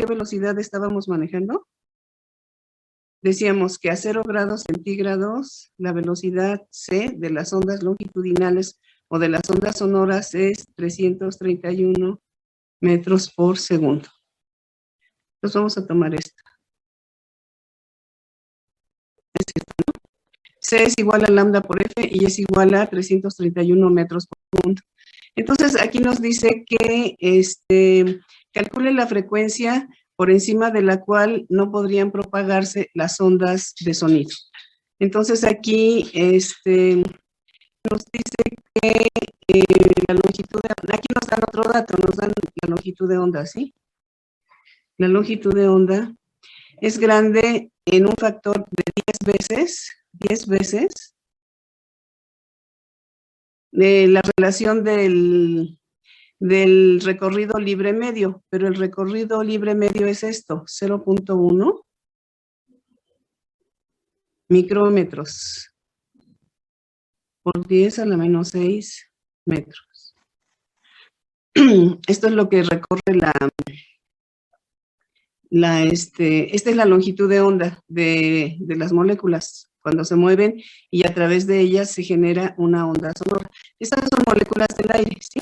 qué velocidad estábamos manejando? Decíamos que a 0 grados centígrados la velocidad c de las ondas longitudinales o de las ondas sonoras es 331 metros por segundo. Entonces vamos a tomar esto. Es esto, ¿no? C es igual a lambda por F y es igual a 331 metros por segundo. Entonces aquí nos dice que calcule la frecuencia por encima de la cual no podrían propagarse las ondas de sonido. Entonces aquí nos dice que la longitud de, aquí nos dan otro dato, nos dan la longitud de onda, ¿sí? La longitud de onda es grande en un factor de 10 veces de la relación del recorrido libre medio, pero el recorrido libre medio es esto, 0.1 micrómetros por 10 a la menos 6 metros. Esto es lo que recorre esta es la longitud de onda de las moléculas cuando se mueven y a través de ellas se genera una onda sonora. Estas son moléculas del aire, ¿sí?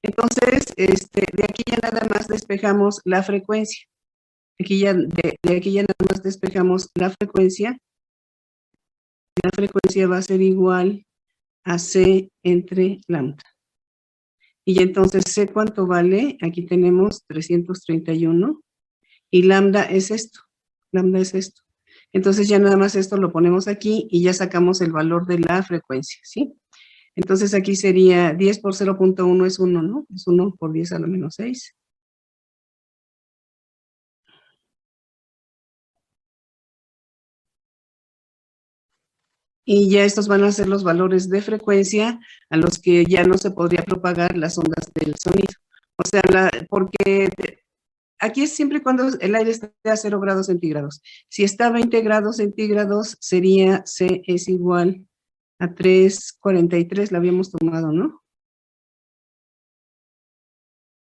Entonces, de aquí ya nada más despejamos la frecuencia. Aquí ya, de aquí ya nada más despejamos la frecuencia. La frecuencia va a ser igual a C entre lambda. Y entonces, C, ¿cuánto vale? Aquí tenemos 331. Y lambda es esto. Lambda es esto. Entonces, ya nada más esto lo ponemos aquí y ya sacamos el valor de la frecuencia, ¿sí? Entonces, aquí sería 10 por 0.1 es 1, ¿no? Es 1 por 10 a la menos 6. Y ya estos van a ser los valores de frecuencia a los que ya no se podría propagar las ondas del sonido. O sea, porque aquí es siempre y cuando el aire esté a 0 grados centígrados. Si está a 20 grados centígrados, sería C es igual a 343, la habíamos tomado, ¿no?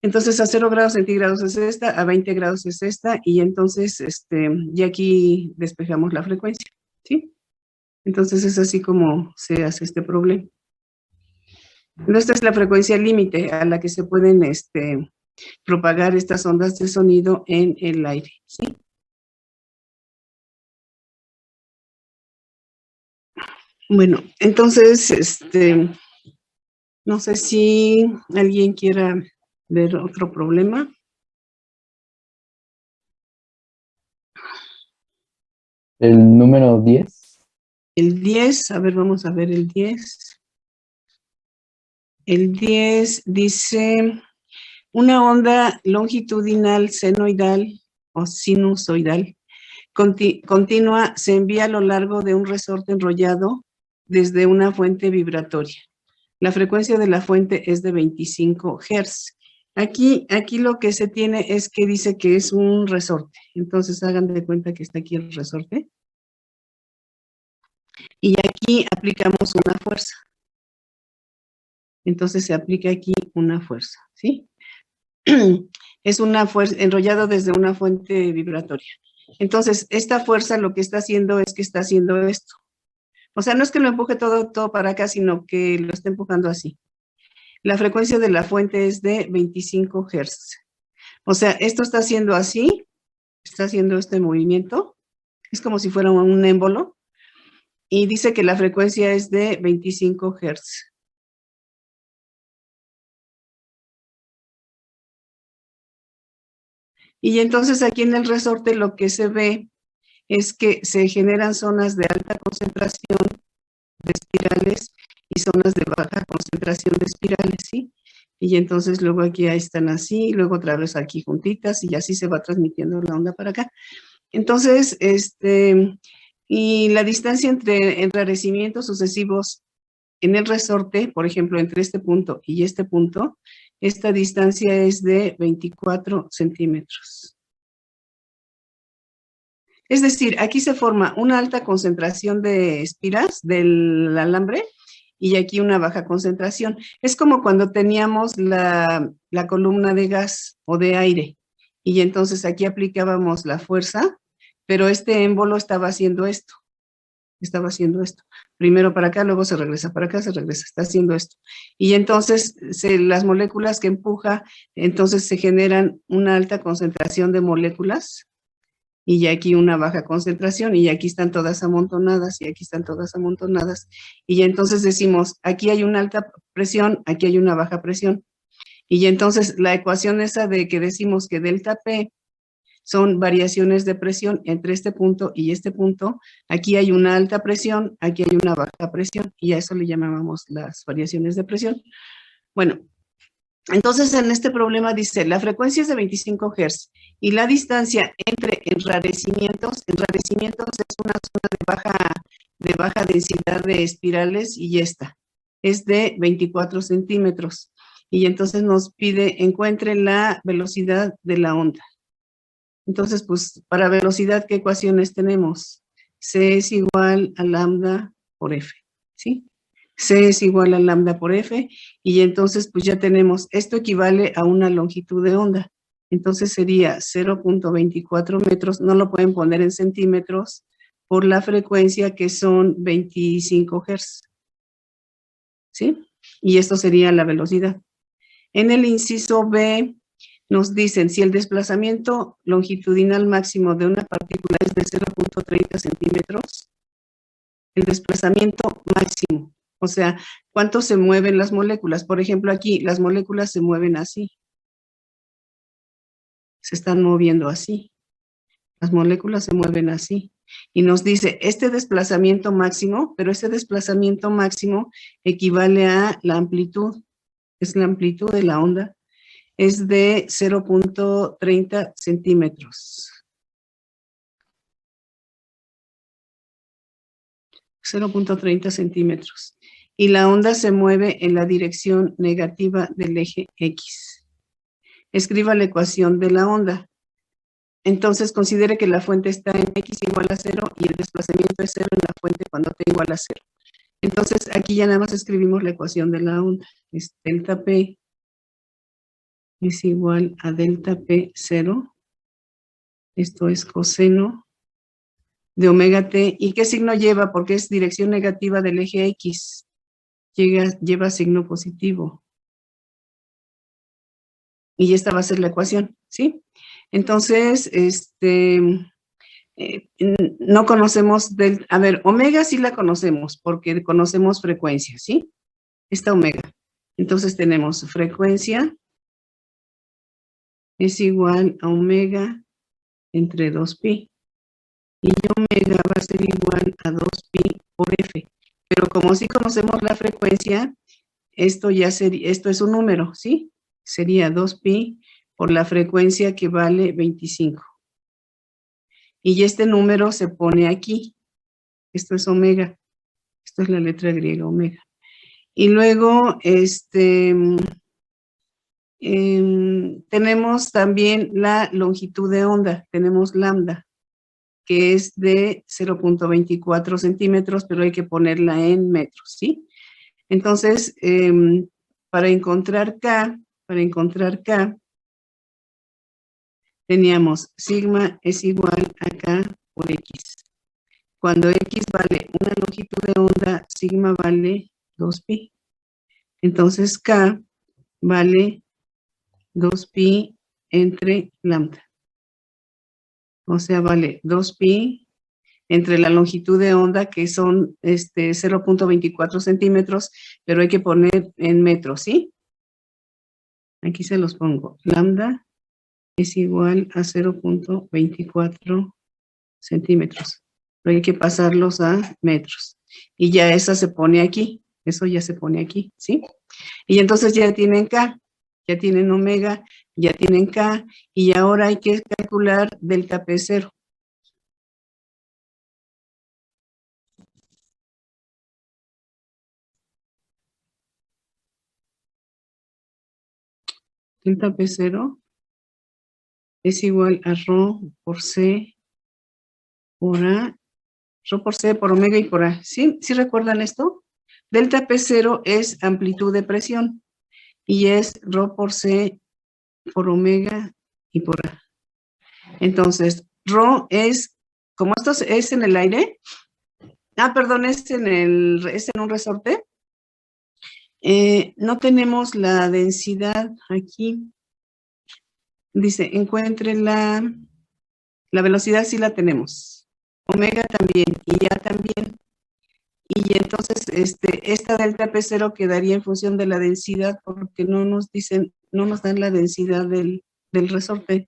Entonces, a 0 grados centígrados es esta, a 20 grados es esta, y entonces, ya aquí despejamos la frecuencia, ¿sí? Entonces, es así como se hace este problema. Esta es la frecuencia límite a la que se pueden, propagar estas ondas de sonido en el aire, ¿sí? Bueno, entonces, no sé si alguien quiera ver otro problema. El número 10. El 10, a ver, vamos a ver el 10. El 10 dice, una onda longitudinal senoidal o sinusoidal continua se envía a lo largo de un resorte enrollado desde una fuente vibratoria. La frecuencia de la fuente es de 25 Hz. Aquí lo que se tiene es que dice que es un resorte. Entonces hagan de cuenta que está aquí el resorte. Y aquí aplicamos una fuerza. Entonces se aplica aquí una fuerza, ¿sí? Es una fuerza enrollado desde una fuente vibratoria. Entonces, esta fuerza lo que está haciendo es que está haciendo esto. O sea, no es que lo empuje todo para acá, sino que lo está empujando así. La frecuencia de la fuente es de 25 Hz. O sea, esto está haciendo así, está haciendo este movimiento. Es como si fuera un émbolo. Y dice que la frecuencia es de 25 Hz. Y entonces aquí en el resorte lo que se ve es que se generan zonas de alta concentración de espirales y zonas de baja concentración de espirales, ¿sí? Y entonces luego aquí ahí están así, luego otra vez aquí juntitas y así se va transmitiendo la onda para acá. Entonces, y la distancia entre enrarecimientos sucesivos en el resorte, por ejemplo, entre este punto y este punto, esta distancia es de 24 centímetros. Es decir, aquí se forma una alta concentración de espiras del alambre y aquí una baja concentración. Es como cuando teníamos la columna de gas o de aire Y entonces aquí aplicábamos la fuerza, pero este émbolo estaba haciendo esto. Primero para acá, luego se regresa para acá, se regresa, está haciendo esto. Y entonces las moléculas que empuja, entonces se generan una alta concentración de moléculas y ya aquí una baja concentración y aquí están todas amontonadas y aquí están todas amontonadas. Y ya entonces decimos, aquí hay una alta presión, aquí hay una baja presión. Y ya entonces la ecuación esa de que decimos que delta P son variaciones de presión entre este punto y este punto. Aquí hay una alta presión, aquí hay una baja presión y a eso le llamábamos las variaciones de presión. Bueno, entonces en este problema dice, la frecuencia es de 25 Hz y la distancia entre enrarecimientos es una zona de baja densidad de espirales y esta es de 24 centímetros. Y entonces nos pide, encuentre la velocidad de la onda. Entonces, pues, para velocidad, ¿qué ecuaciones tenemos? C es igual a lambda por F, ¿sí? C es igual a lambda por F, y entonces, pues, ya tenemos, esto equivale a una longitud de onda. Entonces, sería 0.24 metros, no lo pueden poner en centímetros, por la frecuencia que son 25 Hz, ¿sí? Y esto sería la velocidad. En el inciso B, nos dicen, si el desplazamiento longitudinal máximo de una partícula es de 0.30 centímetros, el desplazamiento máximo, o sea, ¿cuánto se mueven las moléculas? Por ejemplo, aquí las moléculas se mueven así. Se están moviendo así. Las moléculas se mueven así. Y nos dice, este desplazamiento máximo, pero este desplazamiento máximo equivale a la amplitud, es la amplitud de la onda, es de 0.30 centímetros. 0.30 centímetros. Y la onda se mueve en la dirección negativa del eje X. Escriba la ecuación de la onda. Entonces, considere que la fuente está en X igual a 0 y el desplazamiento es 0 en la fuente cuando T igual a 0. Entonces, aquí ya nada más escribimos la ecuación de la onda. Es delta P es igual a delta P0. Esto es coseno de omega T. ¿Y qué signo lleva? Porque es dirección negativa del eje X. Lleva signo positivo. Y esta va a ser la ecuación, ¿sí? Entonces, no conocemos a ver, omega sí la conocemos, porque conocemos frecuencia, ¿sí? Esta omega. Entonces tenemos frecuencia es igual a omega entre 2pi. Y omega va a ser igual a 2pi por F. Pero como sí conocemos la frecuencia, esto es un número, ¿sí? Sería 2pi por la frecuencia que vale 25. Y este número se pone aquí. Esto es omega. Esto es la letra griega, omega. Y luego, tenemos también la longitud de onda. Tenemos lambda, que es de 0.24 centímetros, pero hay que ponerla en metros, ¿sí? Entonces, para encontrar K, teníamos sigma es igual a K por X. Cuando X vale una longitud de onda, sigma vale 2pi. Entonces K vale 2pi entre lambda. O sea, vale 2pi entre la longitud de onda, que son 0.24 centímetros, pero hay que poner en metros, ¿sí? Aquí se los pongo. Lambda es igual a 0.24 centímetros. Pero hay que pasarlos a metros. Y ya esa se pone aquí. Eso ya se pone aquí, ¿sí? Y entonces ya tienen K, ya tienen omega, ya tienen K, y ahora hay que calcular delta P0. Delta P0 es igual a ρ por C por A, ρ por C por omega y por A. ¿Sí? ¿Sí recuerdan esto? Delta P0 es amplitud de presión y es ρ por C por omega y por A. Entonces, Rho es, como esto es en el aire, perdón, es en un resorte, no tenemos la densidad aquí. Dice, encuentre la velocidad, sí la tenemos. Omega también, y ya también. Y entonces, esta delta P0 quedaría en función de la densidad, porque no nos dicen, no nos dan la densidad del resorte.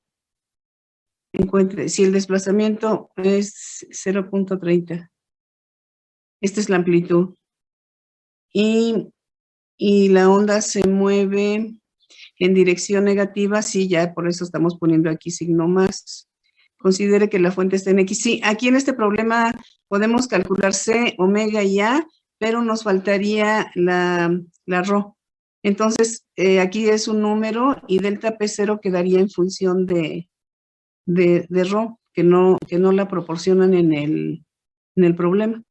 Encuentre, si el desplazamiento es 0.30, esta es la amplitud. Y la onda se mueve en dirección negativa, sí, ya por eso estamos poniendo aquí signo más. Considere que la fuente está en X. Sí, aquí en este problema podemos calcular C, omega y A, pero nos faltaría la Rho. Entonces, aquí es un número y delta P0 quedaría en función de Rho, que no la proporcionan en el problema.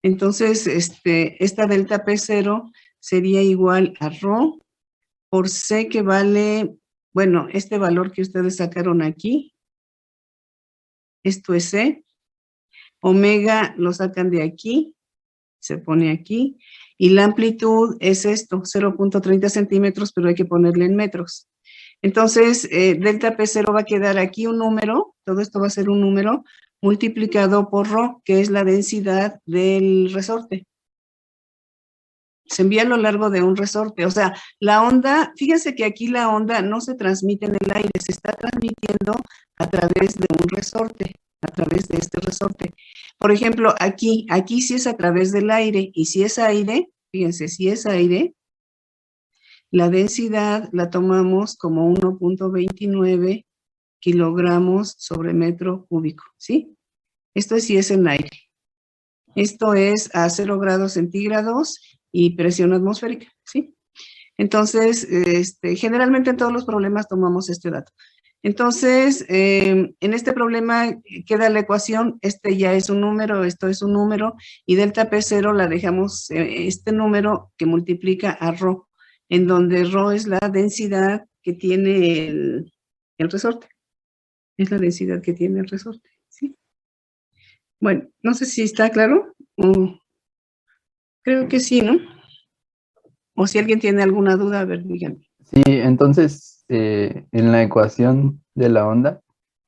Entonces, esta delta P0 sería igual a Rho por C, que vale, bueno, este valor que ustedes sacaron aquí, esto es C, omega lo sacan de aquí, se pone aquí, y la amplitud es esto, 0.30 centímetros, pero hay que ponerle en metros. Entonces, delta P0 va a quedar aquí un número, todo esto va a ser un número, multiplicado por Rho, que es la densidad del resorte. Se envía a lo largo de un resorte. O sea, la onda, fíjense que aquí la onda no se transmite en el aire, se está transmitiendo a través de un resorte, a través de este resorte. Por ejemplo, aquí sí es a través del aire, y si es aire, fíjense, si es aire, la densidad la tomamos como 1.29 kilogramos sobre metro cúbico, ¿sí? Esto sí es en aire. Esto es a 0 grados centígrados y presión atmosférica, ¿sí? Entonces, generalmente en todos los problemas tomamos este dato. Entonces, en este problema queda la ecuación, este ya es un número, esto es un número, y delta P0 la dejamos, este número que multiplica a Rho, en donde Rho es la densidad que tiene el resorte. Es la densidad que tiene el resorte, ¿sí? Bueno, no sé si está claro. Creo que sí, ¿no? O si alguien tiene alguna duda, a ver, díganme. Sí, entonces en la ecuación de la onda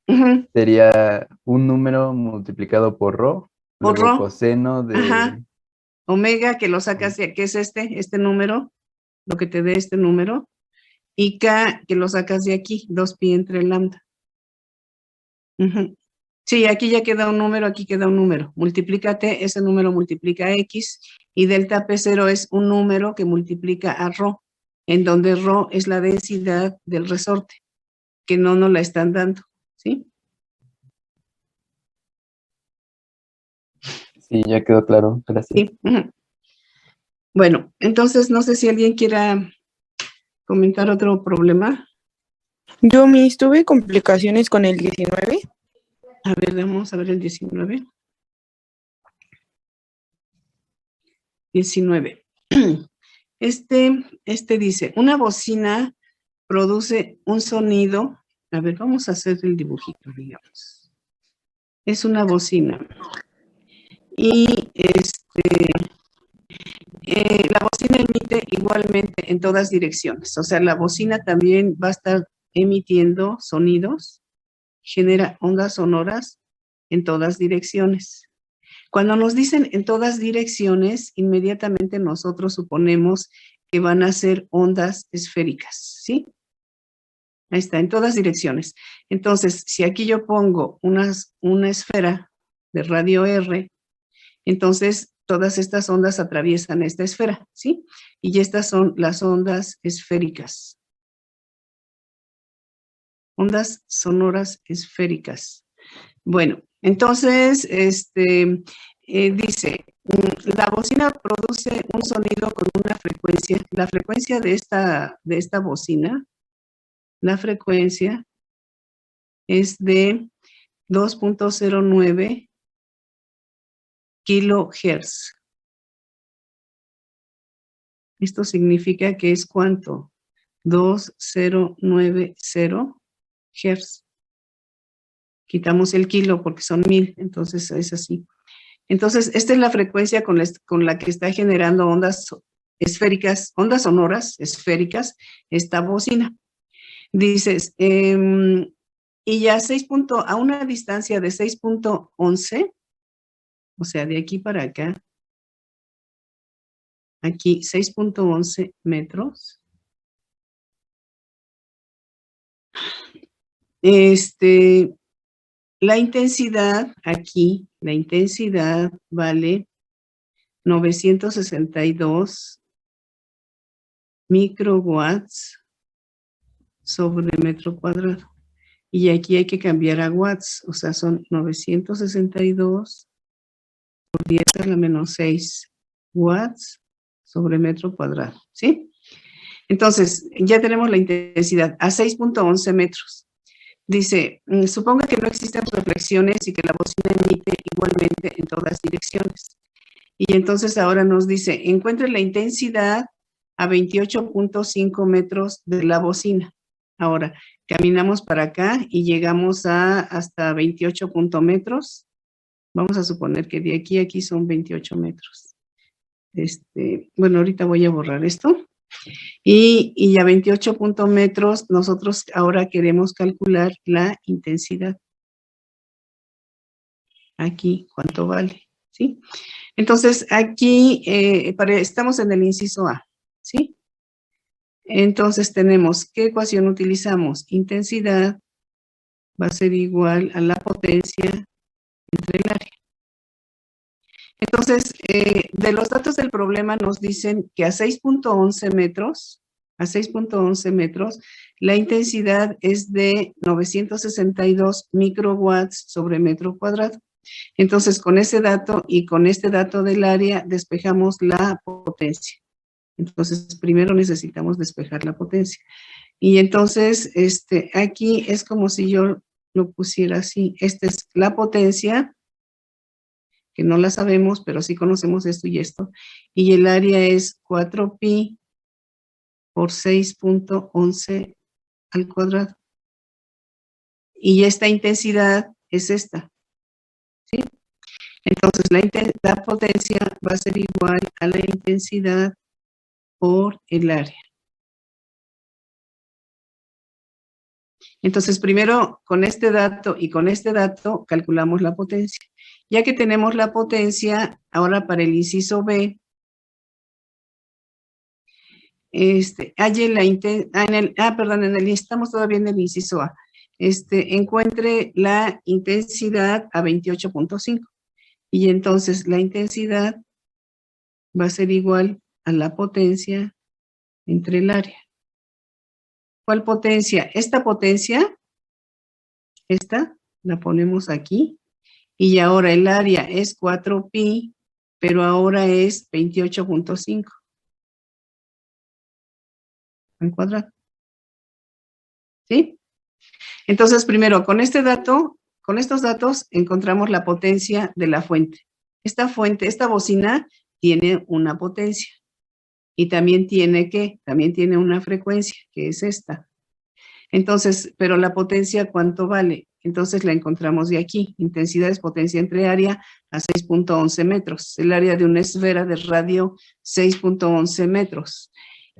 Ujú. sería un número multiplicado por Rho, Por luego Rho, coseno ajá, de... omega, que lo sacas de, que es este número, lo que te dé este número, y K, que lo sacas de aquí, 2pi entre lambda. Ujú. Sí, aquí ya queda un número, aquí queda un número. Multiplícate, ese número multiplica X, y delta P0 es un número que multiplica a Rho, en donde Rho es la densidad del resorte, que no nos la están dando, ¿sí? Sí, ya quedó claro, gracias. Sí. Ujú. Bueno, entonces no sé si alguien quiera comentar otro problema. Yo tuve complicaciones con el 19. A ver, vamos a ver el 19. 19. Este dice, una bocina produce un sonido. A ver, vamos a hacer el dibujito, digamos. Es una bocina. Y la bocina emite igualmente en todas direcciones. O sea, la bocina también va a estar emitiendo sonidos, genera ondas sonoras en todas direcciones. Cuando nos dicen en todas direcciones, inmediatamente nosotros suponemos que van a ser ondas esféricas, ¿sí? Ahí está, en todas direcciones. Entonces, si aquí yo pongo una esfera de radio R, entonces todas estas ondas atraviesan esta esfera, ¿sí? Y estas son las ondas esféricas. Ondas sonoras esféricas. Bueno, entonces, dice, la bocina produce un sonido con una frecuencia. La frecuencia de esta bocina, la frecuencia es de 2.09 kilohertz. Esto significa que es ¿cuánto? 2090 hertz. Quitamos el kilo porque son 1000, entonces es así. Entonces, esta es la frecuencia con la que está generando ondas esféricas, ondas sonoras esféricas, esta bocina. Dices, y ya a una distancia de 6.11, o sea, de aquí para acá, aquí 6.11 metros. La intensidad aquí, la intensidad vale 962 microwatts sobre metro cuadrado. Y aquí hay que cambiar a watts, o sea, son 962 por 10 a la menos 6 watts sobre metro cuadrado, ¿sí? Entonces, ya tenemos la intensidad a 6.11 metros. Dice, suponga que no existen reflexiones y que la bocina emite igualmente en todas direcciones. Y entonces ahora nos dice, encuentre la intensidad a 28.5 metros de la bocina. Ahora, caminamos para acá y llegamos hasta 28 metros. Vamos a suponer que de aquí a aquí son 28 metros. Bueno, ahorita voy a borrar esto. Y a 28 metros, nosotros ahora queremos calcular la intensidad. Aquí, ¿cuánto vale? ¿Sí? Entonces, aquí estamos en el inciso A, ¿sí? Entonces, tenemos, ¿qué ecuación utilizamos? Intensidad va a ser igual a la potencia entre el área. Entonces, de los datos del problema nos dicen que a 6.11 metros, la intensidad es de 962 microwatts sobre metro cuadrado. Entonces, con ese dato y con este dato del área, despejamos la potencia. Entonces, primero necesitamos despejar la potencia. Y entonces, aquí es como si yo lo pusiera así. Esta es la potencia, que no la sabemos, pero sí conocemos esto y esto. Y el área es 4pi por 6.11 al cuadrado. Y esta intensidad es esta, ¿sí? Entonces, la potencia va a ser igual a la intensidad por el área. Entonces, primero, con este dato y con este dato, calculamos la potencia. Ya que tenemos la potencia, ahora para el inciso B, estamos todavía en el inciso A. Encuentre la intensidad a 28.5. Y entonces la intensidad va a ser igual a la potencia entre el área. ¿Cuál potencia? Esta potencia, esta la ponemos aquí. Y ahora el área es 4pi, pero ahora es 28.5 al cuadrado. ¿Sí? Entonces, primero, con estos datos, encontramos la potencia de la fuente. Esta bocina, tiene una potencia. Y también tiene, ¿qué? También tiene una frecuencia, que es esta. Entonces, pero la potencia, ¿cuánto vale? Entonces la encontramos de aquí. Intensidad es potencia entre área a 6.11 metros. El área de una esfera de radio 6.11 metros.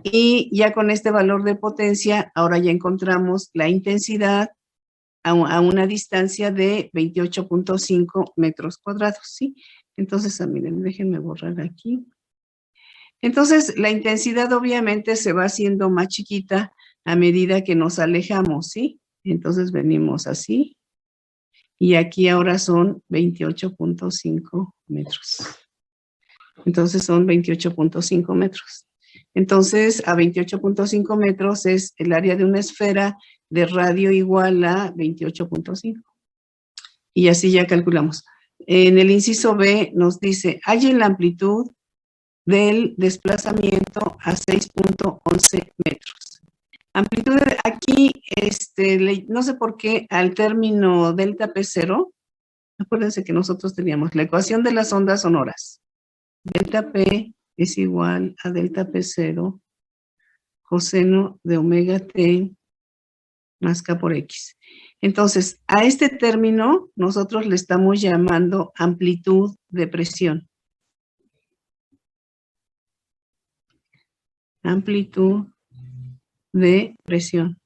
Y ya con este valor de potencia, ahora ya encontramos la intensidad a una distancia de 28.5 metros cuadrados, ¿sí? Entonces, miren, déjenme borrar aquí. Entonces, la intensidad obviamente se va haciendo más chiquita a medida que nos alejamos, ¿sí? Entonces, venimos así. Y aquí ahora son 28.5 metros. Entonces, son 28.5 metros. Entonces, a 28.5 metros es el área de una esfera de radio igual a 28.5. Y así ya calculamos. En el inciso B nos dice, hallen la amplitud del desplazamiento a 6.11 metros. Amplitud aquí, no sé por qué al término delta P0, acuérdense que nosotros teníamos la ecuación de las ondas sonoras. Delta P es igual a delta P0 coseno de omega T más K por X. Entonces, a este término nosotros le estamos llamando amplitud de presión. Amplitud de presión.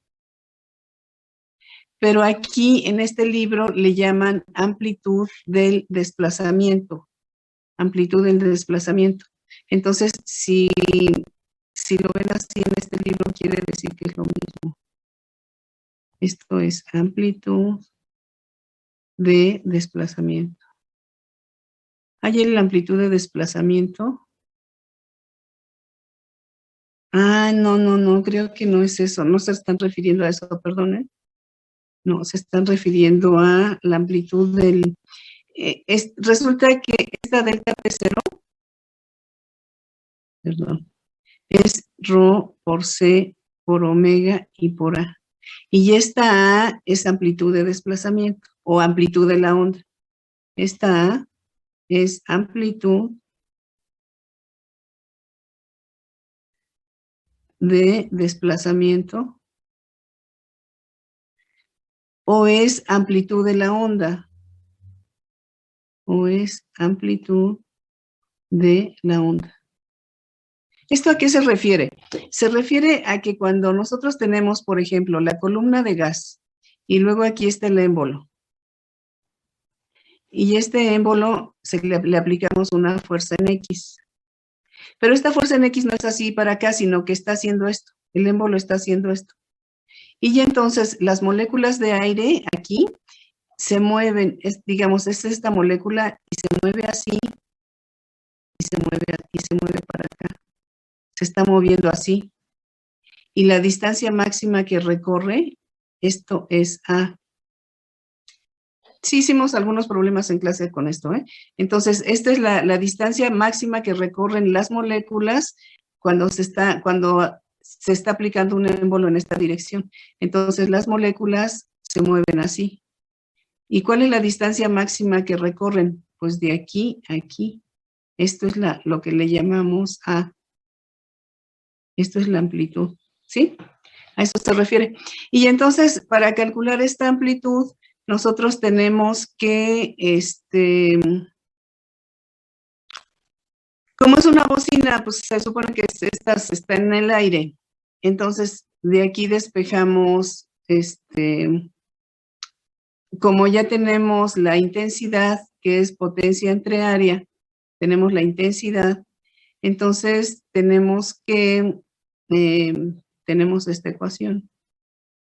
Pero aquí en este libro le llaman amplitud del desplazamiento. Amplitud del desplazamiento. Entonces, si lo ven así en este libro, quiere decir que es lo mismo. Esto es amplitud de desplazamiento. ¿Hay la amplitud de desplazamiento? Ah, no, creo que no es eso. No se están refiriendo a eso, perdonen. No, se están refiriendo a la amplitud del... resulta que esta delta P0, perdón, es ρ por C por omega y por A. Y esta A es amplitud de desplazamiento o amplitud de la onda. Esta A es amplitud de desplazamiento o es amplitud de la onda o es amplitud de la onda. ¿Esto a qué se refiere? Se refiere a que cuando nosotros tenemos, por ejemplo, la columna de gas y luego aquí está el émbolo. Y este émbolo le aplicamos una fuerza en X. Pero esta fuerza en X no es así para acá, sino que está haciendo esto. El émbolo está haciendo esto. Y ya entonces las moléculas de aire aquí se mueven, digamos, es esta molécula y se mueve así y se mueve para acá. Se está moviendo así. Y la distancia máxima que recorre, esto es A. Sí hicimos algunos problemas en clase con esto, ¿eh? Entonces, esta es la distancia máxima que recorren las moléculas cuando se está aplicando un émbolo en esta dirección. Entonces, las moléculas se mueven así. ¿Y cuál es la distancia máxima que recorren? Pues de aquí a aquí. Esto es lo que le llamamos A. Esto es la amplitud, ¿sí? A eso se refiere. Y entonces, para calcular esta amplitud, nosotros tenemos que, como es una bocina, pues se supone que estas están en el aire. Entonces, de aquí despejamos, como ya tenemos la intensidad, que es potencia entre área, tenemos la intensidad, entonces tenemos que, tenemos esta ecuación.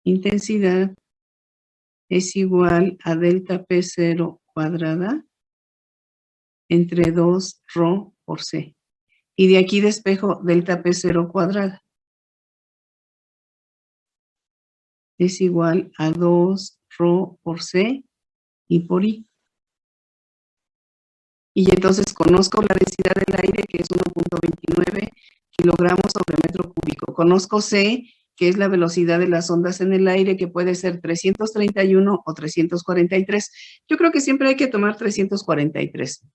Intensidad es igual a delta P0 cuadrada entre 2 ρ por C. Y de aquí despejo delta P0 cuadrada. Es igual a 2 ρ por C y por I. Y entonces conozco la densidad del aire, que es 1.29 kilogramos sobre metro cúbico. Conozco C, que es la velocidad de las ondas en el aire, que puede ser 331 o 343. Yo creo que siempre hay que tomar 343.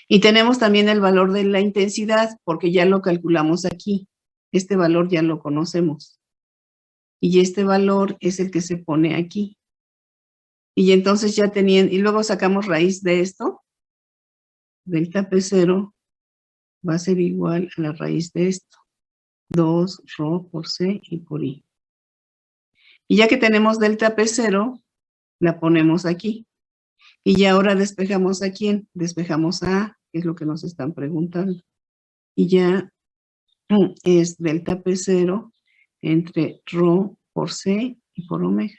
Y tenemos también el valor de la intensidad, porque ya lo calculamos aquí. Este valor ya lo conocemos. Y este valor es el que se pone aquí. Y entonces ya tenían, y luego sacamos raíz de esto. Delta P0 va a ser igual a la raíz de esto. 2 ρ por C y por I. Y ya que tenemos delta P0, la ponemos aquí. Y ya ahora despejamos a quién? Despejamos a A, que es lo que nos están preguntando. Y ya es delta P0 entre ρ por C y por omega.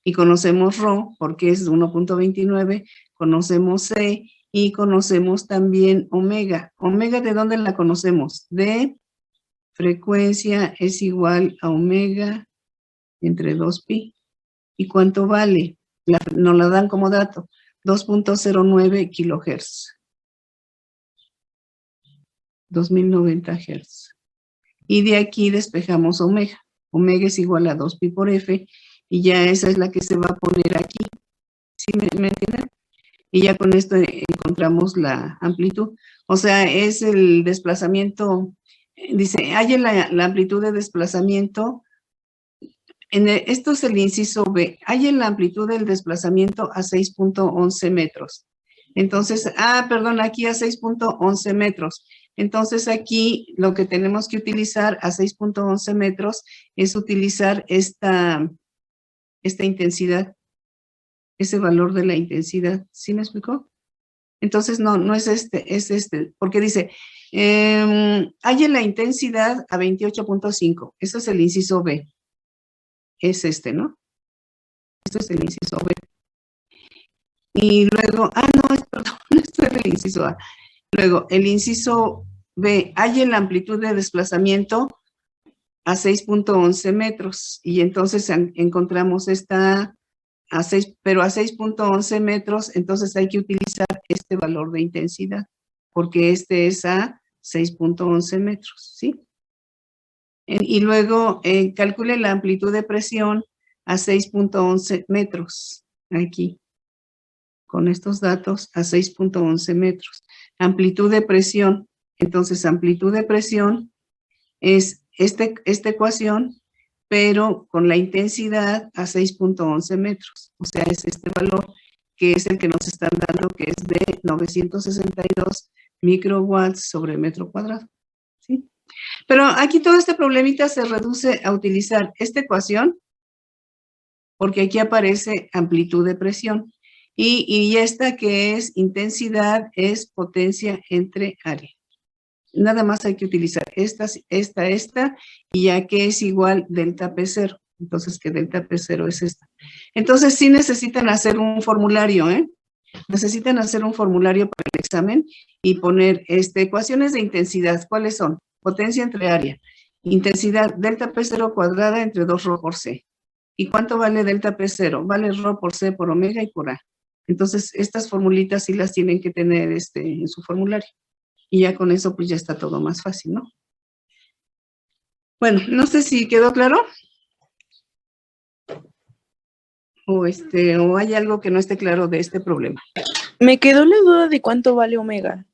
Y conocemos ρ porque es 1.29, conocemos C y conocemos también omega. ¿Omega de dónde la conocemos? De frecuencia es igual a omega entre 2pi. ¿Y cuánto vale? Nos la dan como dato, 2.09 kilohertz. 2090 Hz. Y de aquí despejamos omega. Omega es igual a 2pi por F, y ya esa es la que se va a poner aquí. ¿Sí me entienden? Y ya con esto encontramos la amplitud. O sea, es el desplazamiento, dice, hay la amplitud de desplazamiento Esto es el inciso B. Hay en la amplitud del desplazamiento a 6.11 metros. Entonces, perdón, aquí a 6.11 metros. Entonces, aquí lo que tenemos que utilizar a 6.11 metros es utilizar esta intensidad, ese valor de la intensidad. ¿Sí me explicó? Entonces, no es es este, porque dice, hay en la intensidad a 28.5. Ese es el inciso B. Es este, ¿no? Este es el inciso B. Y luego, perdón, este es el inciso A. Luego, el inciso B, hay en la amplitud de desplazamiento a 6.11 metros. Y entonces encontramos esta pero a 6.11 metros, entonces hay que utilizar este valor de intensidad, porque este es a 6.11 metros, ¿sí? Y luego calcule la amplitud de presión a 6.11 metros, aquí, con estos datos a 6.11 metros. Amplitud de presión, entonces amplitud de presión es esta ecuación, pero con la intensidad a 6.11 metros. O sea, es este valor que es el que nos están dando, que es de 962 microwatts sobre metro cuadrado. ¿Sí? Pero aquí todo este problemita se reduce a utilizar esta ecuación, porque aquí aparece amplitud de presión. Y esta que es intensidad es potencia entre área. Nada más hay que utilizar esta, y ya que es igual delta P0. Entonces, que delta P0 es esta. Entonces, sí necesitan hacer un formulario, ¿eh? Necesitan hacer un formulario para el examen y poner ecuaciones de intensidad. ¿Cuáles son? Potencia entre área. Intensidad delta P0 cuadrada entre 2 ρ por C. ¿Y cuánto vale delta P0? Vale ρ por C por omega y por A. Entonces, estas formulitas sí las tienen que tener en su formulario. Y ya con eso, pues ya está todo más fácil, ¿no? Bueno, no sé si quedó claro. O hay algo que no esté claro de este problema. Me quedó la duda de cuánto vale omega.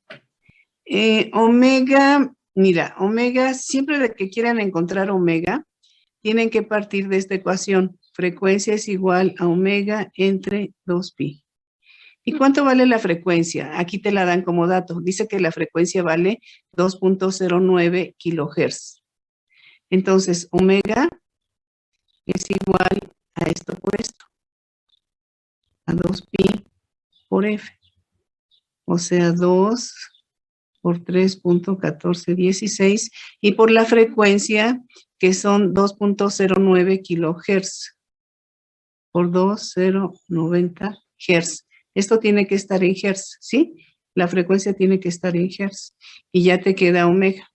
Omega, mira, omega, siempre de que quieran encontrar omega, tienen que partir de esta ecuación. Frecuencia es igual a omega entre 2pi. ¿Y cuánto vale la frecuencia? Aquí te la dan como dato. Dice que la frecuencia vale 2.09 kilohertz. Entonces, omega es igual a esto por esto. A 2pi por f. O sea, 2 por 3.1416. Y por la frecuencia, que son 2.09 kilohertz. Por 2.090 hertz. Esto tiene que estar en hertz, ¿sí? La frecuencia tiene que estar en hertz. Y ya te queda omega.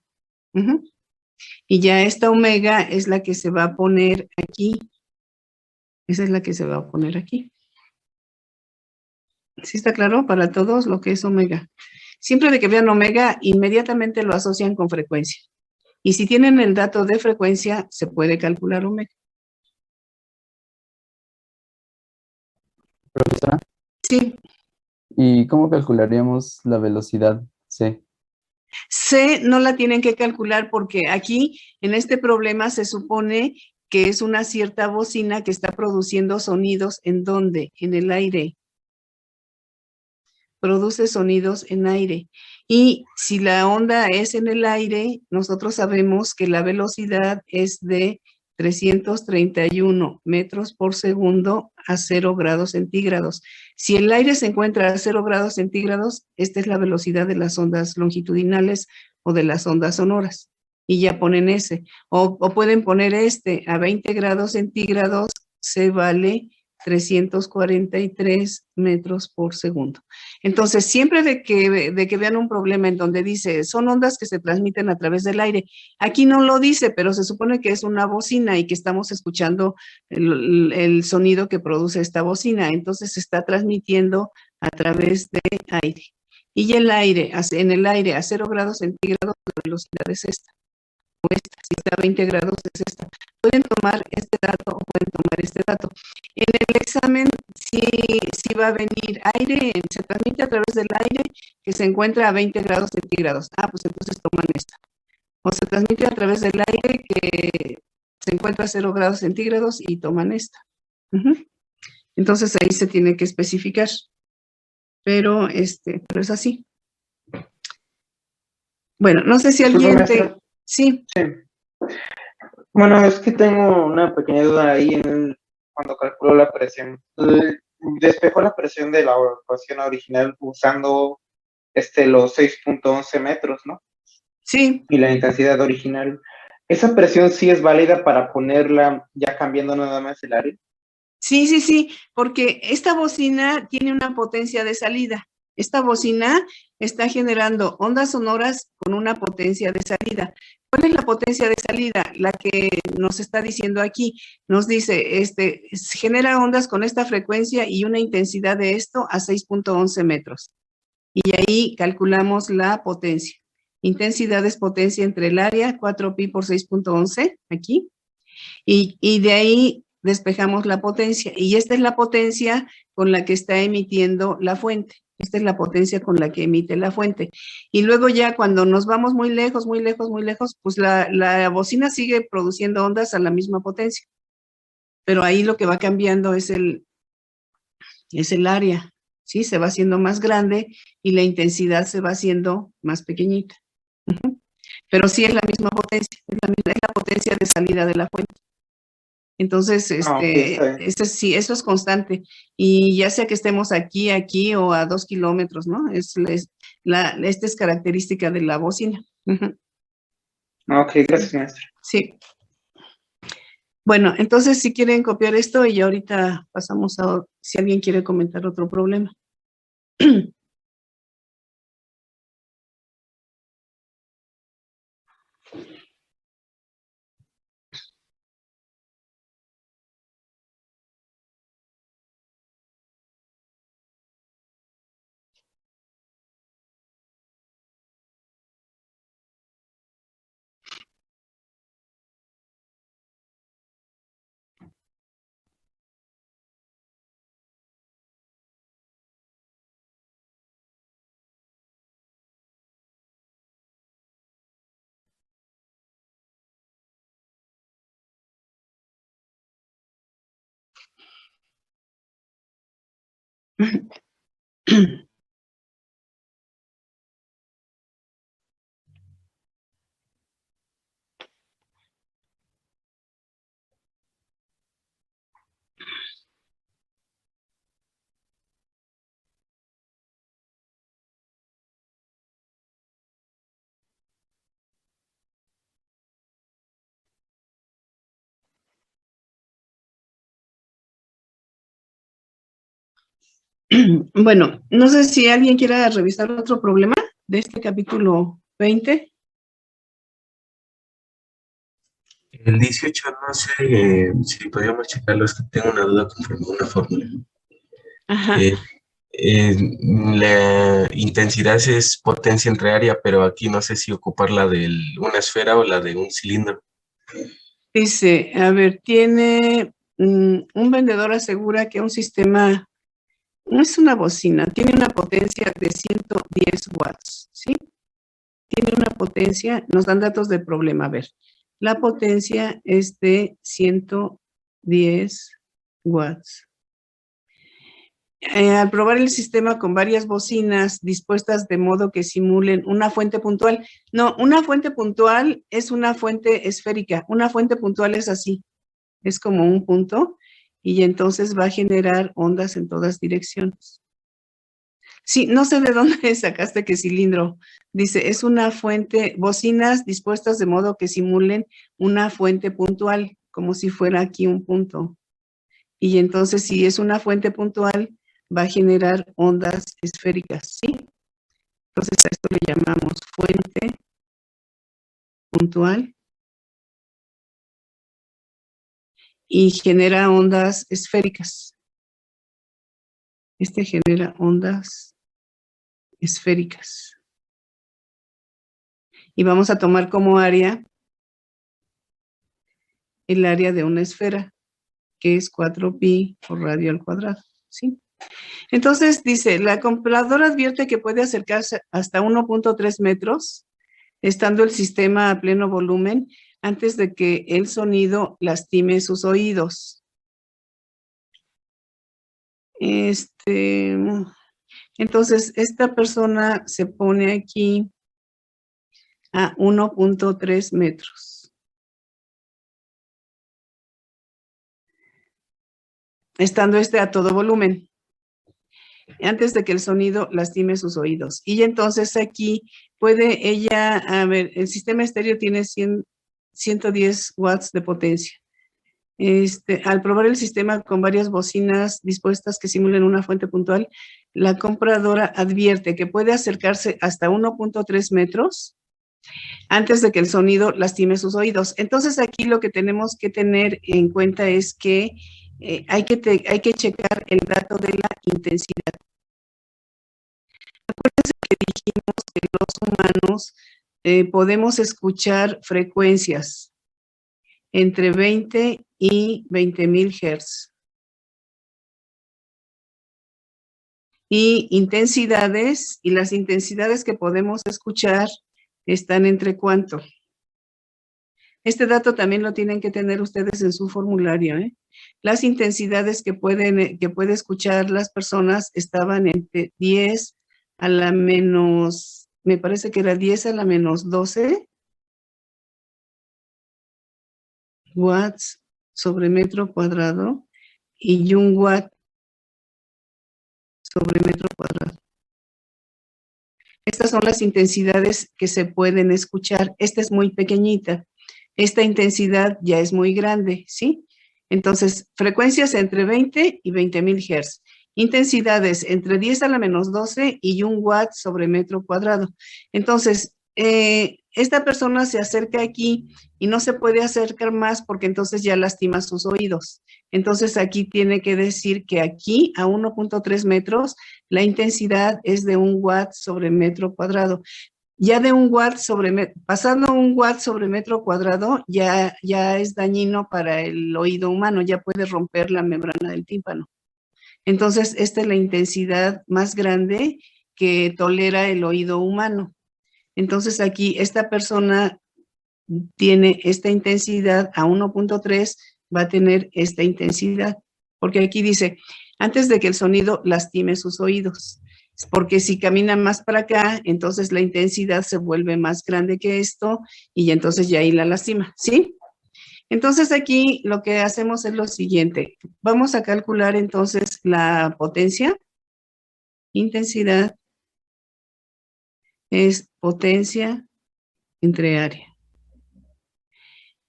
Y ya esta omega es la que se va a poner aquí. Esa es la que se va a poner aquí. ¿Sí está claro para todos lo que es omega? Siempre de que vean omega, inmediatamente lo asocian con frecuencia. Y si tienen el dato de frecuencia, se puede calcular omega. Profesora, Sí. ¿y cómo calcularíamos la velocidad C? C no la tienen que calcular porque aquí, en este problema, se supone que es una cierta bocina que está produciendo sonidos. ¿En dónde? En el aire. Produce sonidos en aire. Y si la onda es en el aire, nosotros sabemos que la velocidad es de 331 metros por segundo a 0 grados centígrados. Si el aire se encuentra a 0 grados centígrados, esta es la velocidad de las ondas longitudinales o de las ondas sonoras. Y ya ponen ese. O pueden poner a 20 grados centígrados, se vale 343 metros por segundo. Entonces, siempre de que vean un problema en donde dice, son ondas que se transmiten a través del aire. Aquí no lo dice, pero se supone que es una bocina y que estamos escuchando el sonido que produce esta bocina. Entonces, se está transmitiendo a través de aire. Y en el aire a 0 grados centígrados, la velocidad es esta. O esta, si está a 20 grados es esta. Pueden tomar este dato o pueden tomar este dato. En el examen, si va a venir aire, se transmite a través del aire que se encuentra a 20 grados centígrados. Pues entonces toman esta. O se transmite a través del aire que se encuentra a 0 grados centígrados y toman esta. Entonces ahí se tiene que especificar, pero es así. Bueno, no sé si alguien Sí. Sí. Bueno, es que tengo una pequeña duda ahí cuando calculo la presión. Despejó la presión de la ecuación original usando los 6.11 metros, ¿no? Sí. Y la intensidad original. ¿Esa presión sí es válida para ponerla ya cambiando nada más el área? Sí, porque esta bocina tiene una potencia de salida. Esta bocina está generando ondas sonoras con una potencia de salida. ¿Cuál es la potencia de salida? La que nos está diciendo aquí. Nos dice, genera ondas con esta frecuencia y una intensidad de esto a 6.11 metros. Y ahí calculamos la potencia. Intensidad es potencia entre el área, 4pi por 6.11, aquí. Y de ahí despejamos la potencia. Y esta es la potencia con la que está emitiendo la fuente. Esta es la potencia con la que emite la fuente. Y luego ya cuando nos vamos muy lejos, pues la bocina sigue produciendo ondas a la misma potencia. Pero ahí lo que va cambiando es el área, ¿sí? Se va haciendo más grande y la intensidad se va haciendo más pequeñita. Pero sí es la misma potencia, es la potencia de salida de la fuente. Entonces, sí, eso es constante. Y ya sea que estemos aquí o a 2 kilómetros, ¿no? Esta es característica de la bocina. Ok, gracias, maestra. Sí. Bueno, entonces si quieren copiar esto y ahorita pasamos a si alguien quiere comentar otro problema. Bueno, no sé si alguien quiera revisar otro problema de este capítulo 20. El 18 no sé si podríamos checarlo, es que tengo una duda conforme a una fórmula. Ajá. La intensidad es potencia entre área, pero aquí no sé si ocupar la de una esfera o la de un cilindro. Dice, a ver, tiene un vendedor asegura que un sistema, no es una bocina, tiene una potencia de 110 watts, ¿sí? Tiene una potencia, nos dan datos del problema, a ver, la potencia es de 110 watts. Al probar el sistema con varias bocinas dispuestas de modo que simulen una fuente puntual. No, una fuente puntual es una fuente esférica. Una fuente puntual es así. Es como un punto y entonces va a generar ondas en todas direcciones. Sí, no sé de dónde sacaste que cilindro. Dice, es una fuente, bocinas dispuestas de modo que simulen una fuente puntual, como si fuera aquí un punto. Y entonces, si es una fuente puntual, va a generar ondas esféricas, ¿sí? Entonces, a esto le llamamos fuente puntual. Y genera ondas esféricas. Genera ondas esféricas. Y vamos a tomar como área el área de una esfera, que es 4pi por radio al cuadrado, ¿sí? Entonces, dice, la computadora advierte que puede acercarse hasta 1.3 metros, estando el sistema a pleno volumen, antes de que el sonido lastime sus oídos. Entonces, esta persona se pone aquí a 1.3 metros. Estando a todo volumen, antes de que el sonido lastime sus oídos. Y entonces aquí puede ella, a ver, el sistema estéreo tiene 110 watts de potencia. Al probar el sistema con varias bocinas dispuestas que simulen una fuente puntual, la compradora advierte que puede acercarse hasta 1.3 metros antes de que el sonido lastime sus oídos. Entonces aquí lo que tenemos que tener en cuenta es que hay que checar el dato de la intensidad. Acuérdense que dijimos que los humanos podemos escuchar frecuencias entre 20 y 20,000 Hz. Y intensidades, y las intensidades que podemos escuchar están entre ¿cuánto? Este dato también lo tienen que tener ustedes en su formulario, ¿eh? Las intensidades que puede escuchar las personas estaban entre 10 a la menos, me parece que era 10 a la menos 12 watts sobre metro cuadrado y 1 watt sobre metro cuadrado. Estas son las intensidades que se pueden escuchar. Esta es muy pequeñita. Esta intensidad ya es muy grande, ¿sí? Entonces, frecuencias entre 20 y 20,000 Hz. Intensidades entre 10 a la menos 12 y 1 watt sobre metro cuadrado. Entonces, esta persona se acerca aquí y no se puede acercar más porque entonces ya lastima sus oídos. Entonces, aquí tiene que decir que aquí a 1.3 metros la intensidad es de 1 watt sobre metro cuadrado. Ya de 1 watt pasando 1 watt sobre metro cuadrado, ya es dañino para el oído humano, ya puede romper la membrana del tímpano. Entonces, esta es la intensidad más grande que tolera el oído humano. Entonces, aquí esta persona tiene esta intensidad a 1.3, va a tener esta intensidad, porque aquí dice, antes de que el sonido lastime sus oídos. Porque si camina más para acá, entonces la intensidad se vuelve más grande que esto y entonces ya ahí la lastima, ¿sí? Entonces aquí lo que hacemos es lo siguiente. Vamos a calcular entonces la potencia. Intensidad es potencia entre área.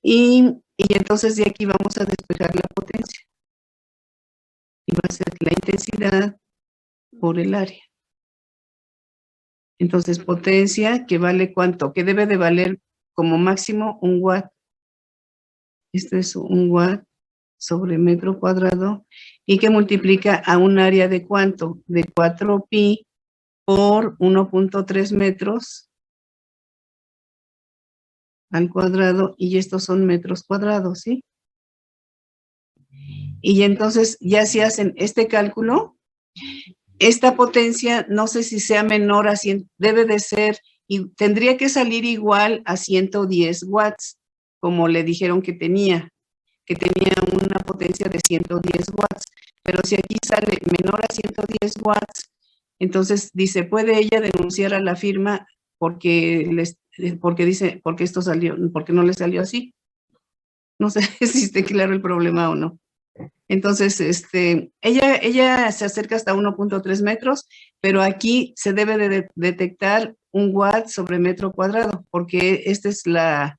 Y entonces de aquí vamos a despejar la potencia. Y va a ser la intensidad por el área. Entonces, potencia que vale ¿cuánto? Que debe de valer como máximo 1 watt. Este es 1 watt sobre metro cuadrado y que multiplica a un área de ¿cuánto? De 4pi por 1.3 metros al cuadrado y estos son metros cuadrados, ¿sí? Y entonces ya si hacen este cálculo, esta potencia no sé si sea menor a 100, debe de ser, y tendría que salir igual a 110 watts, como le dijeron que tenía una potencia de 110 watts, pero si aquí sale menor a 110 watts, entonces dice, ¿puede ella denunciar a la firma porque esto salió, porque no le salió así? No sé si esté claro el problema o no. Entonces, ella se acerca hasta 1.3 metros, pero aquí se debe de detectar 1 watt sobre metro cuadrado, porque esta es la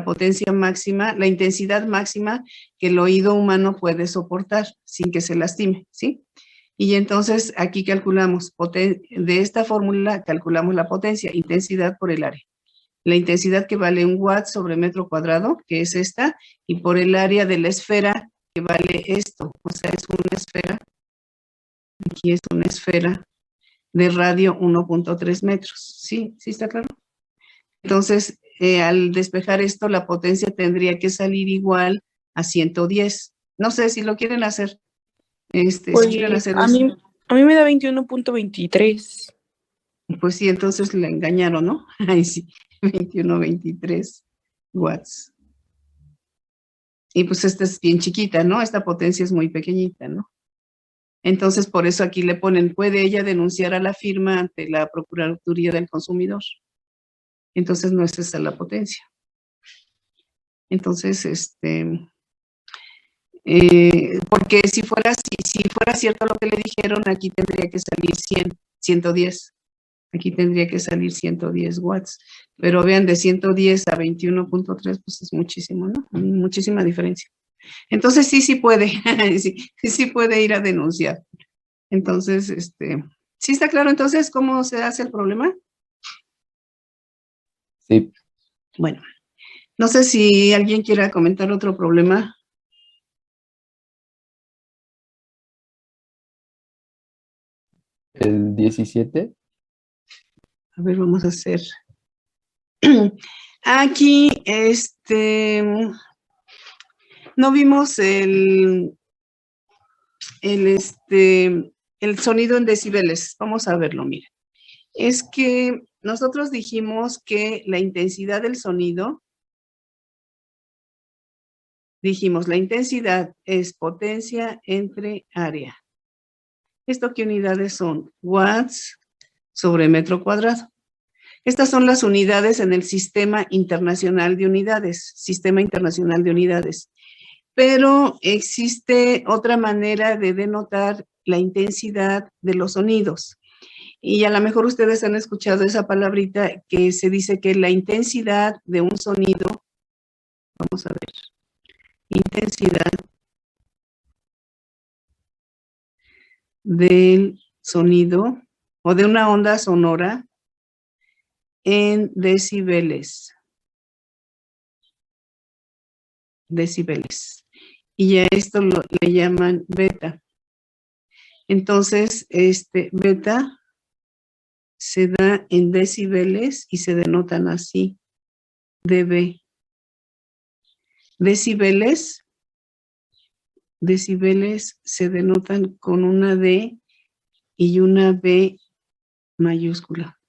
potencia máxima, la intensidad máxima que el oído humano puede soportar sin que se lastime, ¿sí? Y entonces aquí calculamos, de esta fórmula calculamos la potencia, intensidad por el área. La intensidad que vale 1 watt sobre metro cuadrado, que es esta, y por el área de la esfera, que vale esto, o sea, es una esfera, aquí es una esfera de radio 1.3 metros, ¿sí? ¿Sí está claro? Entonces, al despejar esto, la potencia tendría que salir igual a 110. No sé si lo quieren hacer. Si quieren hacer a mí me da 21.23. Pues sí, entonces le engañaron, ¿no? Ahí sí, 21, 23 watts. Y pues esta es bien chiquita, ¿no? Esta potencia es muy pequeñita, ¿no? Entonces, por eso aquí le ponen, ¿puede ella denunciar a la firma ante la Procuraduría del Consumidor? Entonces, no es esa la potencia. Entonces, porque si fuera cierto lo que le dijeron, aquí tendría que salir 110. Aquí tendría que salir 110 watts. Pero vean, de 110 a 21.3, pues es muchísimo, ¿no? Muchísima diferencia. Entonces, sí puede, sí puede ir a denunciar. Entonces, ¿sí está claro entonces cómo se hace el problema? Sí, Bueno, no sé si alguien quiera comentar otro problema. el 17. A ver, vamos a hacer. Aquí, no vimos el sonido en decibeles. Vamos a verlo, miren. Es que nosotros dijimos que la intensidad del sonido, la intensidad es potencia entre área. ¿Esto qué unidades son? Watts sobre metro cuadrado. Estas son las unidades en el Sistema Internacional de Unidades, Pero existe otra manera de denotar la intensidad de los sonidos. Y a lo mejor ustedes han escuchado esa palabrita que se dice que la intensidad de un sonido, vamos a ver, intensidad del sonido o de una onda sonora en decibeles. Y a esto le llaman beta. Entonces, beta se da en decibeles y se denotan así, dB. Decibeles se denotan con una D y una B mayúscula.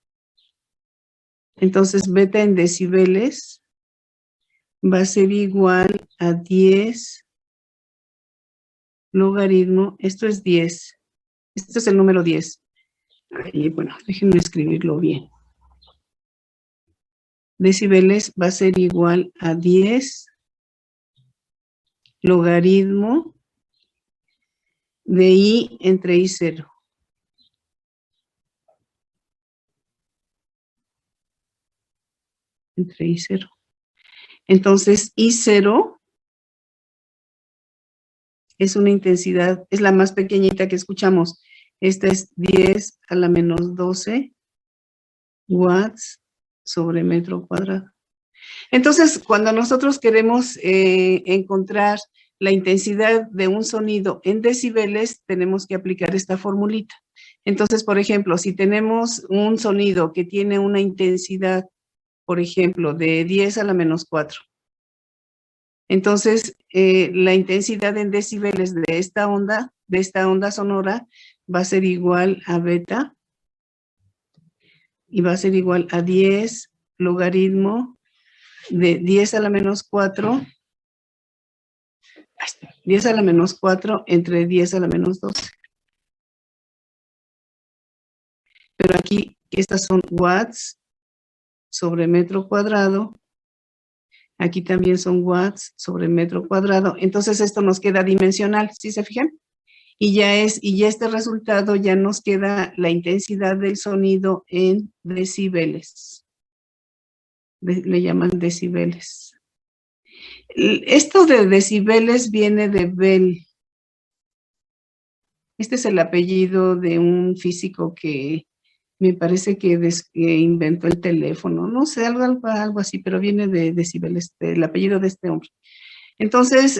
Entonces, beta en decibeles va a ser igual a 10 logaritmo, esto es 10, este es el número 10. Y bueno, déjenme escribirlo bien. Decibeles va a ser igual a 10 logaritmo de I entre I0. Entre I0. Entonces, I0 es una intensidad, es la más pequeñita que escuchamos. Esta es 10 a la menos 12 watts sobre metro cuadrado. Entonces, cuando nosotros queremos encontrar la intensidad de un sonido en decibeles, tenemos que aplicar esta formulita. Entonces, por ejemplo, si tenemos un sonido que tiene una intensidad, por ejemplo, de 10 a la menos 4, entonces la intensidad en decibeles de esta onda sonora, va a ser igual a beta y va a ser igual a 10 logaritmo de 10 a la menos 4, 10 a la menos 4 entre 10 a la menos 12. Pero aquí, estas son watts sobre metro cuadrado. Aquí también son watts sobre metro cuadrado. Entonces, esto nos queda dimensional, ¿sí se fijan? Y ya este resultado ya nos queda la intensidad del sonido en decibeles. Le llaman decibeles. Esto de decibeles viene de Bell. Este es el apellido de un físico que me parece que inventó el teléfono. No sé, algo así, pero viene de decibeles, el apellido de este hombre. Entonces,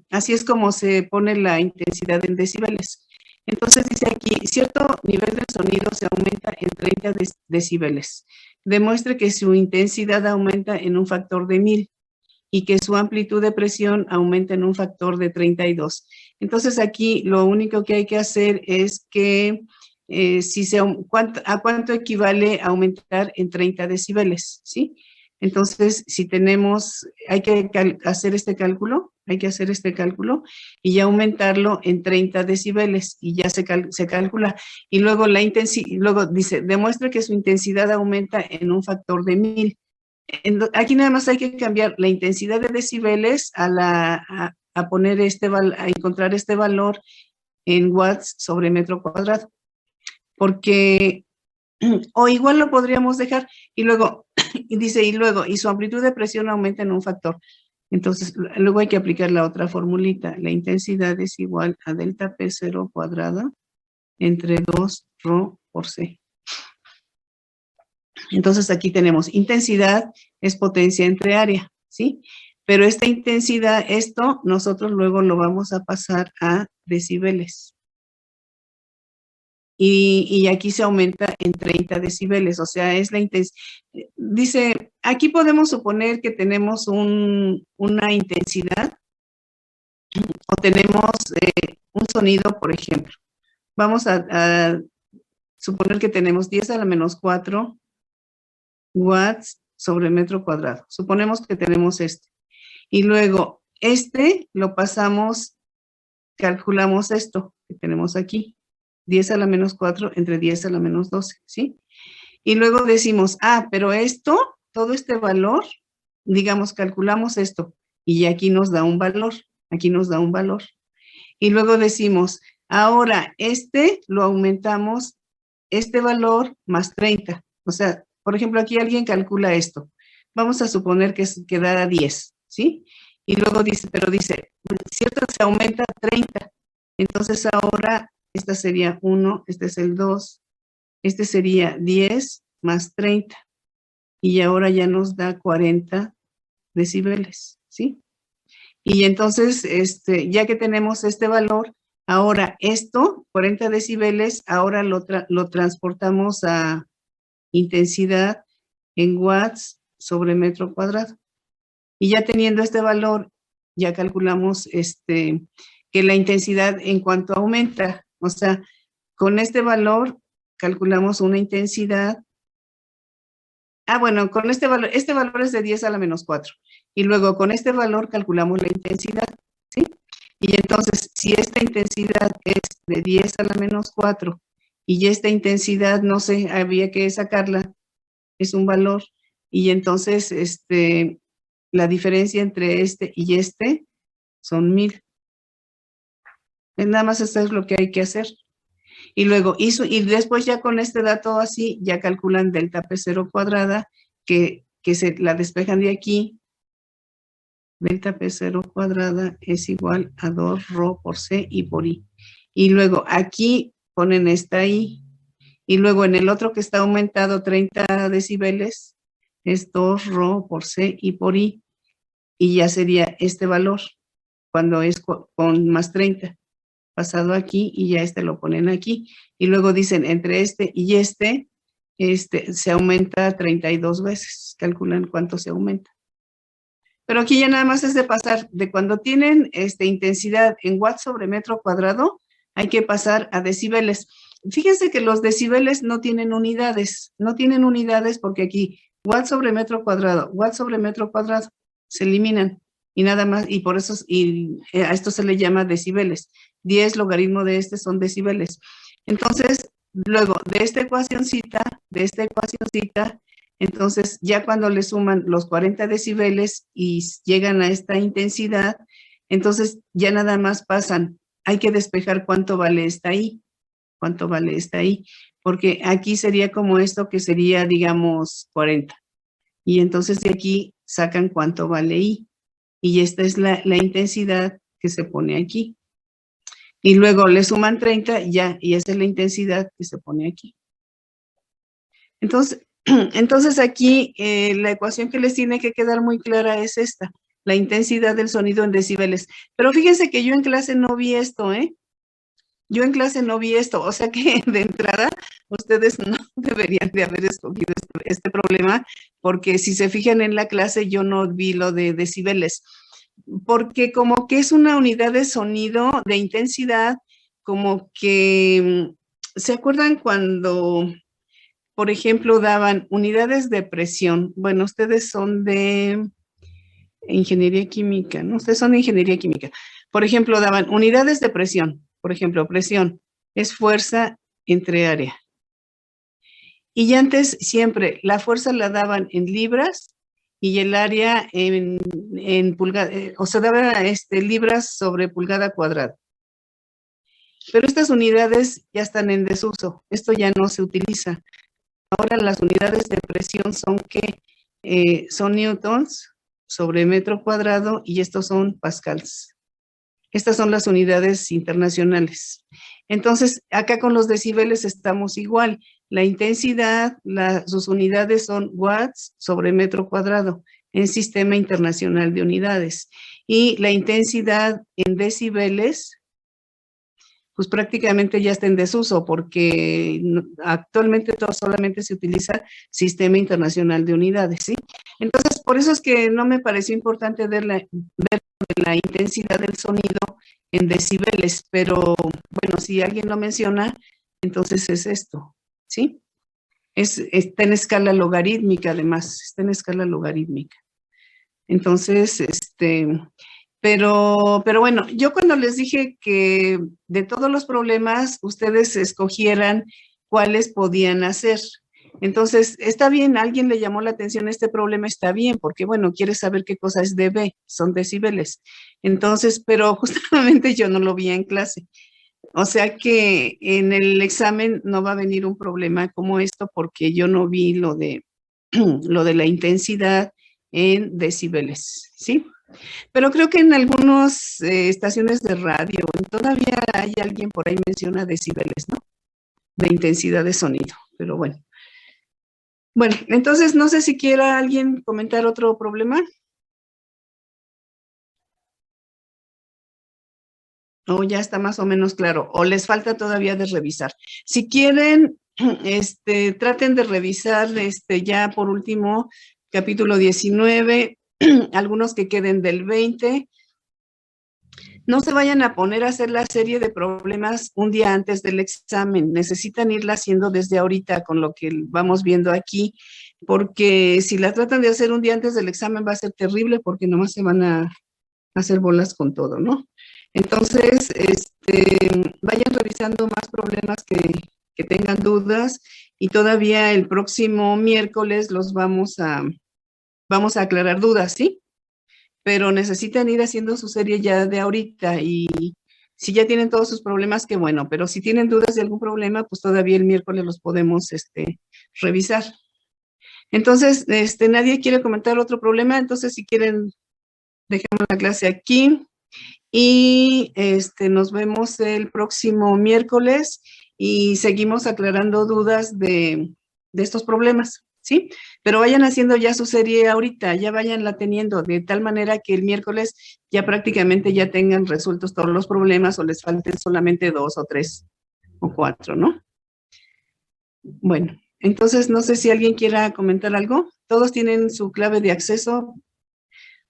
así es como se pone la intensidad en decibeles. Entonces dice aquí, cierto nivel del sonido se aumenta en 30 decibeles. Demuestre que su intensidad aumenta en un factor de 1000 y que su amplitud de presión aumenta en un factor de 32. Entonces aquí lo único que hay que hacer es que ¿a cuánto equivale aumentar en 30 decibeles? ¿Sí? Entonces, si tenemos, hay que hacer este cálculo, y ya aumentarlo en 30 decibeles y ya se calcula. Y luego luego dice, demuestra que su intensidad aumenta en un factor de 1000. Aquí nada más hay que cambiar la intensidad de decibeles a poner a encontrar este valor en watts sobre metro cuadrado. Porque, o igual lo podríamos dejar, y luego, dice, y su amplitud de presión aumenta en un factor. Entonces, luego hay que aplicar la otra formulita. La intensidad es igual a delta P0 cuadrada entre 2 ρ por C. Entonces, aquí tenemos intensidad es potencia entre área, ¿sí? Pero esta intensidad, esto nosotros luego lo vamos a pasar a decibeles. Y aquí se aumenta en 30 decibeles, o sea, es la intensidad. Dice, aquí podemos suponer que tenemos una intensidad o tenemos un sonido, por ejemplo. Vamos a suponer que tenemos 10 a la menos 4 watts sobre metro cuadrado. Suponemos que tenemos este. Y luego, lo pasamos, calculamos esto que tenemos aquí. 10 a la menos 4 entre 10 a la menos 12, ¿sí? Y luego decimos, pero todo este valor, digamos, calculamos esto, y aquí nos da un valor, Y luego decimos, ahora lo aumentamos, este valor más 30. O sea, por ejemplo, aquí alguien calcula esto. Vamos a suponer que da 10, ¿sí? Y luego dice, cierto, se aumenta 30. Entonces ahora, esta sería 1, este es el 2, este sería 10 más 30. Y ahora ya nos da 40 decibeles, ¿sí? Y entonces, ya que tenemos este valor, ahora 40 decibeles, ahora lo transportamos a intensidad en watts sobre metro cuadrado. Y ya teniendo este valor, ya calculamos que la intensidad en cuanto aumenta, o sea, con este valor calculamos una intensidad. Bueno, con este valor es de 10 a la menos 4. Y luego con este valor calculamos la intensidad, ¿sí? Y entonces, si esta intensidad es de 10 a la menos 4 y esta intensidad, no sé, había que sacarla, es un valor, y entonces la diferencia entre y son 1000. Nada más esto es lo que hay que hacer. Y luego, y después ya con este dato así, ya calculan delta P0 cuadrada, que se la despejan de aquí. Delta P0 cuadrada es igual a 2 ρ por C y por I. Y luego aquí ponen esta I. Y luego en el otro que está aumentado 30 decibeles, es 2 ρ por C y por I. Y ya sería este valor, cuando es con más 30. Pasado aquí y ya lo ponen aquí. Y luego dicen, entre y se aumenta 32 veces. Calculan cuánto se aumenta. Pero aquí ya nada más es de pasar, de cuando tienen intensidad en watts sobre metro cuadrado, hay que pasar a decibeles. Fíjense que los decibeles no tienen unidades. No tienen unidades porque aquí watts sobre metro cuadrado, se eliminan. Y nada más, y por eso, a esto se le llama decibeles. 10 logaritmo de son decibeles. Entonces, luego, de esta ecuacioncita, entonces ya cuando le suman los 40 decibeles y llegan a esta intensidad, entonces ya nada más pasan. Hay que despejar cuánto vale esta I. Porque aquí sería como esto que sería, digamos, 40. Y entonces de aquí sacan cuánto vale I. Y esta es la intensidad que se pone aquí. Y luego le suman 30 y esta es la intensidad que se pone aquí. Entonces aquí la ecuación que les tiene que quedar muy clara es esta, la intensidad del sonido en decibeles. Pero fíjense que yo en clase no vi esto, o sea que de entrada ustedes no deberían de haber escogido este problema, porque si se fijan en la clase yo no vi lo de decibeles, porque como que es una unidad de sonido, de intensidad, como que, ¿se acuerdan cuando por ejemplo, daban unidades de presión. Bueno, ustedes son de ingeniería química, ¿no? Ustedes son de ingeniería química. Por ejemplo, daban unidades de presión. Por ejemplo, presión es fuerza entre área. Y antes siempre la fuerza la daban en libras y el área en pulgada, o sea, daba libras sobre pulgada cuadrada. Pero estas unidades ya están en desuso, esto ya no se utiliza. Ahora las unidades de presión son son newtons sobre metro cuadrado y estos son pascals. Estas son las unidades internacionales. Entonces, acá con los decibeles estamos igual. La intensidad, sus unidades son watts sobre metro cuadrado en Sistema Internacional de Unidades. Y la intensidad en decibeles, pues prácticamente ya está en desuso porque actualmente solamente se utiliza Sistema Internacional de Unidades, ¿sí? Entonces, por eso es que no me pareció importante ver la intensidad del sonido en decibeles, pero bueno, si alguien lo menciona, entonces es esto, ¿sí? Está en escala logarítmica, además, está en escala logarítmica. Entonces, pero bueno, yo cuando les dije que de todos los problemas, ustedes escogieran cuáles podían hacer. Entonces, está bien, a alguien le llamó la atención este problema, está bien, porque bueno, quiere saber qué cosa es dB, son decibeles. Entonces, pero justamente yo no lo vi en clase. O sea que en el examen no va a venir un problema como esto porque yo no vi lo de la intensidad en decibeles, ¿sí? Pero creo que en algunas estaciones de radio todavía hay alguien por ahí menciona decibeles, ¿no? De intensidad de sonido, pero bueno. Bueno, entonces no sé si quiera alguien comentar otro problema. O ya está más o menos claro, o les falta todavía de revisar. Si quieren, traten de revisar ya por último, capítulo 19, algunos que queden del 20. No se vayan a poner a hacer la serie de problemas un día antes del examen. Necesitan irla haciendo desde ahorita con lo que vamos viendo aquí, porque si la tratan de hacer un día antes del examen va a ser terrible porque nomás se van a hacer bolas con todo, ¿no? Entonces, vayan revisando más problemas que tengan dudas y todavía el próximo miércoles los vamos a aclarar dudas, ¿sí? Pero necesitan ir haciendo su serie ya de ahorita y si ya tienen todos sus problemas, qué bueno, pero si tienen dudas de algún problema, pues todavía el miércoles los podemos revisar. Entonces, nadie quiere comentar otro problema, entonces si quieren, dejamos la clase aquí. Y nos vemos el próximo miércoles y seguimos aclarando dudas de estos problemas, ¿sí? Pero vayan haciendo ya su serie ahorita, ya vayanla teniendo, de tal manera que el miércoles ya prácticamente ya tengan resueltos todos los problemas o les falten solamente 2 o 3 o 4, ¿no? Bueno, entonces no sé si alguien quiera comentar algo. Todos tienen su clave de acceso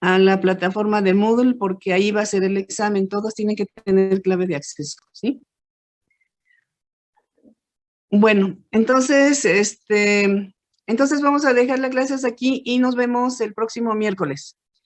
a la plataforma de Moodle porque ahí va a ser el examen. Todos tienen que tener clave de acceso, ¿sí? Bueno, entonces, entonces vamos a dejar las clases aquí y nos vemos el próximo miércoles.